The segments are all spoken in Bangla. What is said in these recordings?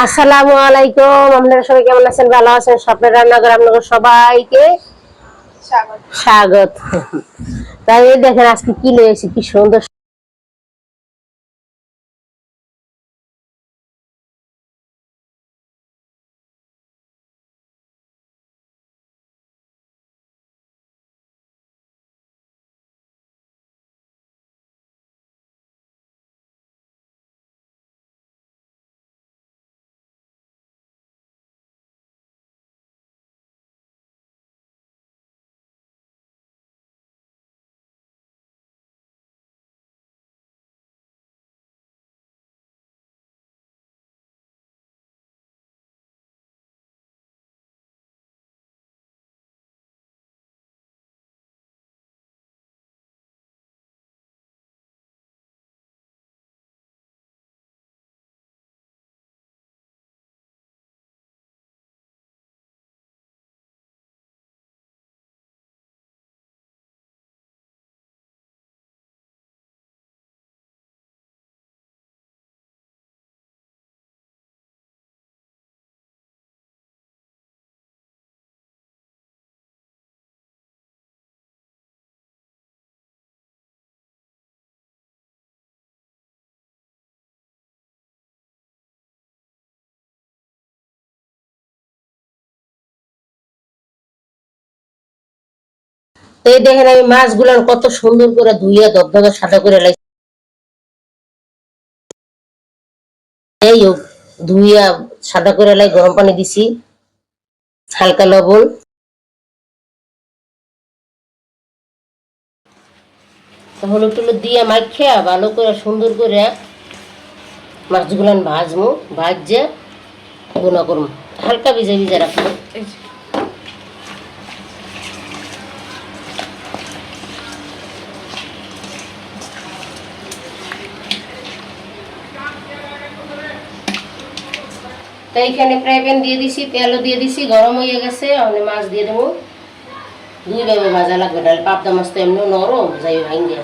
আসসালামু আলাইকুম। আপনারা সবাই কেমন আছেন? ভালো আছেন? স্বপ্নের রান্নাঘর আপনাদের সবাইকে স্বাগত স্বাগত। তাই দেখেন আজকে কি নিয়েছি, কি সুন্দর। তো এই দেখেন আমি মাছগুলার কত সুন্দর করে ধুইয়া দবদবে সাদা করে লাই। এই হোক, ধুইয়া সাদা করে লাই, গরম পানি দিছি, হালকা লবণ, হলুদ টুলুদ দিয়ে মাখিয়া ভালো করে সুন্দর করে মাছগুলান ভাজমু, ভাজে গুণা করবো, হালকা ভিজে ভিজে রাখবো। তো এইখানে ফ্রাই প্যান দিয়ে দিছি, তেলও দিয়ে দিছি, গরম হয়ে গেছে। আমি মাছ দিয়ে দেবো। দুইভাবে ভাজা লাগবে, ডাল পাবদা মাছ তো এমনি নরম যাই ভাঙ্গিয়া।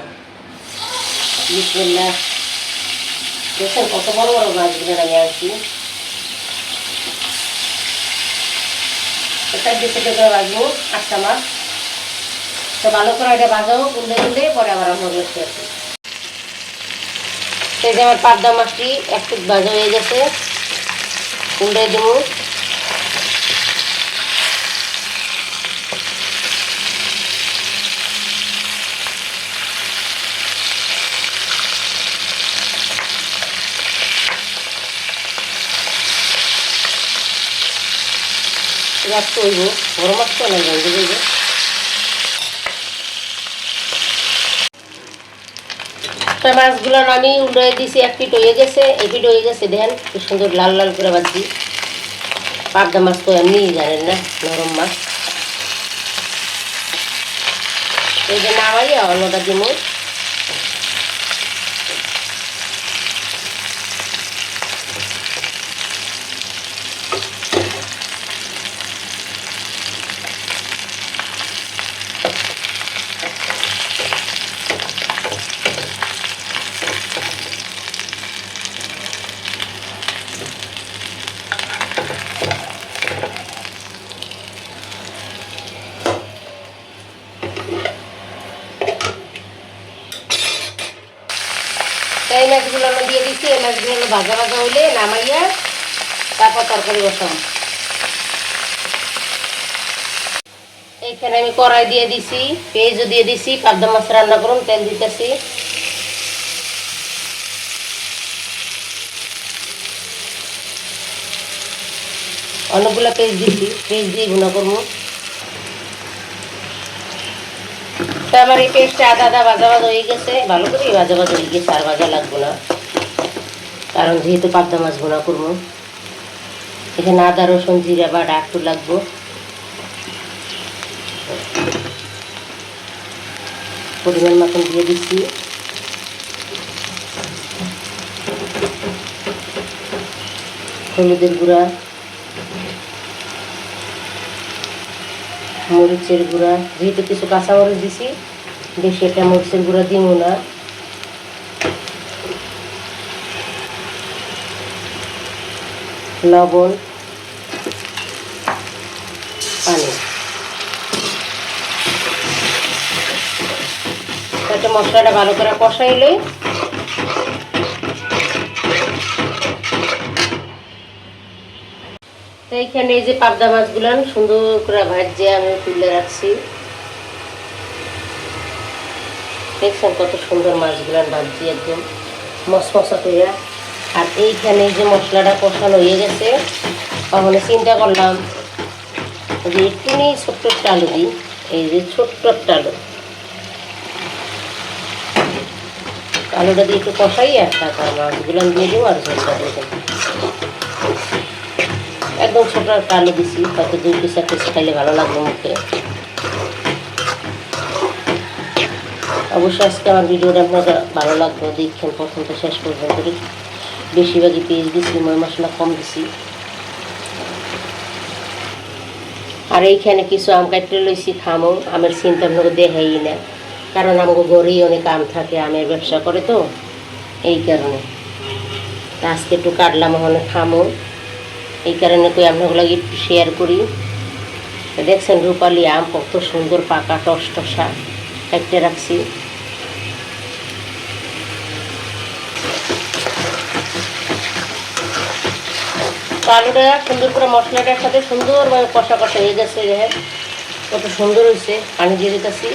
বিসমিল্লাহ। দেখছেন কত বড় বড় মাছগুলো আমি আনছি। এটা দিয়ে সেটা করে ভাজবো 8টা মাছ। তো ভালো করে এটা ভাজাবো, কুন্ডে কুন্ডে, পরে আবার আমরা বসতে আসি। এই যে আমার পাবদা মাছটি একটু ভাজা হয়ে গেছে, কুন্ডে দেবো। রাখতে হইব, বড় মাছ তো অনেক ভাঙতে হইব। মাছগুলো আমি উল্টে দিয়েছি, এক পিঠ হয়ে গেছে, এই পিঠ হয়ে গেছে। দেখেন কি সুন্দর লাল লাল করে ভাজছি। পাবদা মাছ তো এমনি জানেন না, নরম মাছ। এই যে নামাই অন্যটা দিব। এই মাছগুলো আমরা দিয়ে দিচ্ছি। এই মাছগুলো ভাজা ভাজা হইলে নামাইয়া তারপর তরকারি বসাম। এইখানে আমি কড়াই দিয়ে দিছি, পেঁয়াজও দিয়ে দিছি। পাবদা মাছ রান্না করুন, তেল দিতেছি। অনেকগুলো পেঁয়াজ দিছি, পেঁয়াজ দিয়ে গুঁড়া করবো। তো আমার এই পেঁয়াজটা আদা আদা ভাজা ভাজা হয়ে গেছে, ভালো করে ভাজা ভাজা হয়ে গেছে, আর ভাজা লাগবো না, কারণ যেহেতু পাবদা মাছ গুঁড়া করবো। এখানে আদা রসুন জিরা বাটা একটু লাগবো। পরিমাণ মতন দিয়ে দিচ্ছি। হলুদের গুঁড়া, মরিচের গুঁড়া, যেহেতু কিছু কাঁচা মরিচ দিছি, বেশি একটা মরিচের গুঁড়া দিব না। লবণ, পানি। তাতে মশলাটা ভালো করে কষাইলে এইখানে এই যে পাবদা মাছগুলো সুন্দর করে ভাজিয়ে আমি তুলে রাখছি। দেখছেন কত সুন্দর মাছগুলো ভাজি একদম মশমশা করে। আর এইখানে যে মশলাটা কষানো হয়ে গেছে, তাহলে চিন্তা করলাম যে একটুখানি ছোট্ট একটা আলু দিই। এই যে ছোট্ট একটা আলুটা দিয়ে একটু কষাই, আর তারপর মাছগুলো দিয়ে দেবো আর ঝোলটা দিয়ে দেবো। একদম ছোট একটা আলু দিছি, হয়তো 2 পিস 1 পিস খাইলে ভালো লাগবে মুখে। অবশ্যই আজকে আমার ভিডিওটা আপনাদের ভালো লাগবে, দেখছেন প্রথম থেকে শেষ পর্যন্ত। বেশিরভাগই পেঁয়াজ দিচ্ছি, ময় মশলা কম দিছি। আর এইখানে কিছু আম কাটতে লইছি, খামো। আমের চিন্তা আপনাকে দেখাই না, কারণ আমাকে ঘরেই অনেক আম থাকে, আমের ব্যবসা করে তো এই কারণে। আজকে একটু কাটলাম, ওখানে খামো, এই কারণে কই আপনাগুলো একটু শেয়ার করি। দেখছেন রূপালি আম কত সুন্দর পাকা টসটসা কাটতে রাখছি। আলুটা সুন্দর করে মশলাটার সাথে সুন্দরভাবে কষা কষা হয়ে গেছে। দেখেন কত সুন্দর হয়েছে। পানি দিয়ে দিতেছি।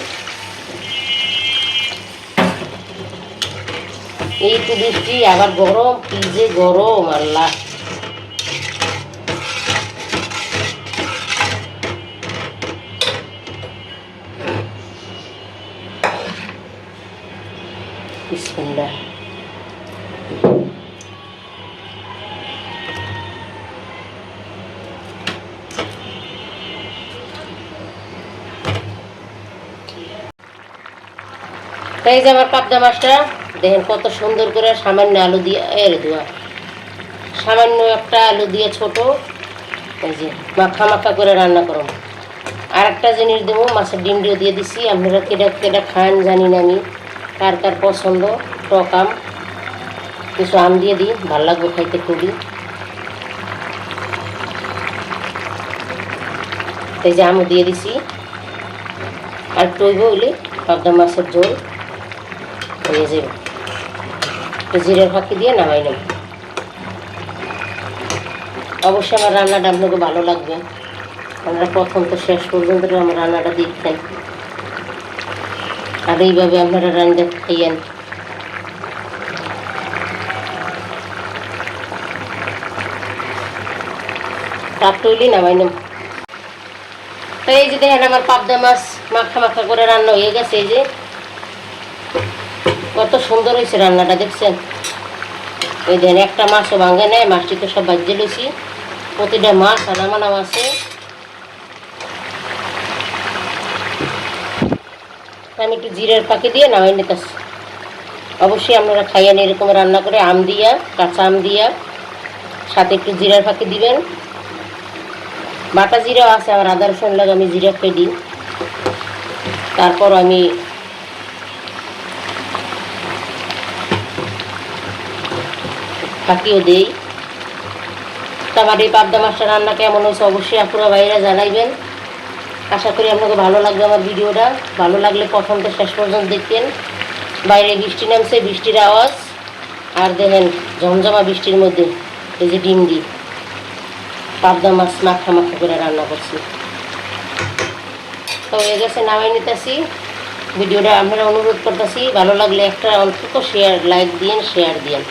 এই তো বৃষ্টি, আবার গরম, কি যে গরম আল্লাহ। বিসমিল্লাহ। এই যে আমার পাবদা মাছটা দেখেন কত সুন্দর করে সামান্য আলু দিয়ে সামান্য একটা আলু দিয়ে ছোট এই যে মাখা মাখা করে রান্না করো। আর একটা জিনিস দেবো, মাছের ডিম দিয়ে দিছি। আপনারা কেটা খান জানি না আমি, কার কার পছন্দ। টক আম, কিছু আম দিয়ে দিই, ভালো লাগবে খাইতে খুবই। এই যে আমও দিয়ে দিছি। আর টইব হইলে পাবদা মাছের ঝোল হয়ে যাবে। জিরের ফাঁকি দিয়ে নামাই নেব। অবশ্যই আমার রান্নাটা আপনাকে ভালো লাগবে। আপনারা প্রথম তো শেষ পর্যন্ত আমার রান্নাটা দেখতেন, আর এইভাবে আপনারা রান্না খাইয়েন। তাপ তৈরি নামাই নেব। তো এই যে দেখেন আমার পাবদা মাছ মাখা মাখা করে রান্না হয়ে গেছে। এই যে কত সুন্দর হয়েছে রান্নাটা, দেখছেন। এই দেখেন একটা মাছও ভাঙে নেয়, মাছটি তো সব ভাজিয়ে লইছি। প্রতিটা মাছ আনামানাম আছে। আমি একটু জিরের ফাঁকি দিয়ে নামাই নিতেছি। অবশ্যই আপনারা খাইয়েন এরকম রান্না করে, আম দিয়া, কাঁচা আম দিয়া, সাথে একটু জিরার ফাঁকি দিবেন। বাটা জিরাও আছে, আমার আদা রসুন লাগে আমি জিরা খেয়ে দিই। তারপর আমি ফাঁকিও দিই। তো আমার এই পাবদা মাছটা রান্না কেমন হয়েছে অবশ্যই আপনারা বাইরে জানাইবেন। আশা করি আপনাকে ভালো লাগবে আমার ভিডিওটা। ভালো লাগলে প্রথম থেকে শেষ পর্যন্ত দেখবেন। বাইরে বৃষ্টি নামছে, বৃষ্টির আওয়াজ। আর দেখেন ঝমঝমা বৃষ্টির মধ্যে এই যে ডিম দিয়ে পাবদা মাছ মাখা মাখা করে রান্না করছি। তো হয়ে গেছে, নামাই নিতেছি। ভিডিওটা আপনারা অনুরোধ করতেছি, ভালো লাগলে একটা অন্তত লাইক দিন, শেয়ার দিন।